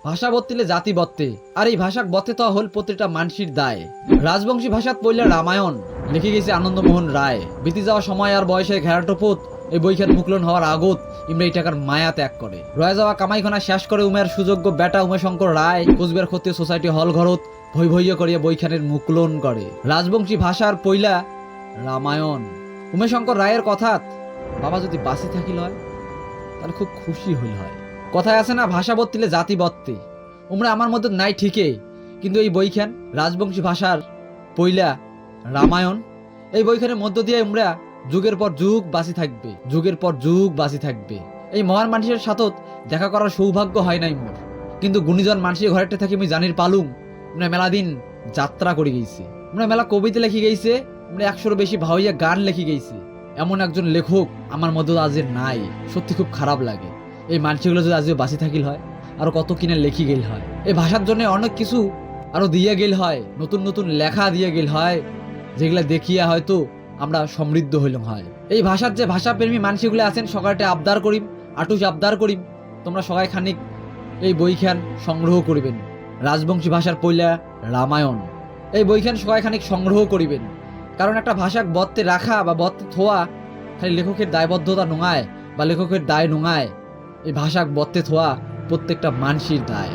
ভাষা বত্তিলে জাতি বত্তে, আর এই ভাষাক বত্তে তো হল প্রতিটা মানসির দায়। রাজবংশী ভাষাত পড়লে রামায়ণ লিখে গেছে আনন্দমোহন রায়। বিতি যাওয়া সময় আর বয়সের ঘেরাটোপত এই বইখান মুকলন হওয়ার আগত ইমরা এই টাকার মায়া ত্যাগ করে রয়ে যাওয়া কামাইখানা শেষ করে উমের সুযোগ্য বেটা উমেশঙ্কর রায় কোচবিহার ক্ষত্রিয় সোসাইটি হল ঘরত ভই ভইয় করিয়া বইখানের মুকলন করে। রাজবংশী ভাষার পইলা রামায়ণ। উমেশঙ্কর রায়ের কথাত বাবা যদি বাঁচি থাকিল হয় তাহলে খুব খুশি হইল হয়। কথায় আছে না, ভাষা বত্তিলে জাতি বত্তে। উমরা আমার মধ্যে নাই ঠিকই, কিন্তু এই বইখান রাজবংশী ভাষার পইলা রামায়ণ, এই বইখানের মধ্য দিয়ে উমরা যুগের পর যুগ বাঁচি থাকবে, যুগের পর যুগ বাঁচি থাকবে। এই মহান মানুষের সাথত দেখা করার সৌভাগ্য হয় নাই মোর, কিন্তু গুণীজন মানুষের ঘরেতে থাকি আমি জানির পালুম। আমরা মেলা দিন যাত্রা করে গেছি, আমরা মেলা কবিতা লিখে গেছে, আমরা 100-র বেশি ভাওয়াইয়া গান লিখে গেছি। এমন একজন লেখক আমার মধ্যে আজের নাই। সত্যি খুব খারাপ লাগে। এই মানুষগুলো যদি আজও বাঁচি থাকিল হয়, আরো কত কিনা লেখি গেল হয়। এই ভাষার জন্য অনেক কিছু আরো দিয়ে গেল হয়, নতুন নতুন লেখা দিয়ে গেল হয়, যেগুলা দেখিয়া হয়তো আমরা সমৃদ্ধ হইলাম হয়। এই ভাষার যে ভাষাপ্রেমী মানুষগুলো আছেন সকালটা আবদার করিম, আটুস আবদার করিম, তোমরা সবাই খানিক এই বইখান সংগ্রহ করিবেন। রাজবংশী ভাষার পইলা রামায়ণ, এই বইখান সবাই খানিক সংগ্রহ করিবেন। কারণ একটা ভাষাক বত্তে রাখা বা বত্তে থোয়া খালি লেখকের দায়বদ্ধতা নয় বা লেখকের দায় নয়, এই ভাষাক বত্তে থোয়া প্রত্যেকটা মানুষের দায়।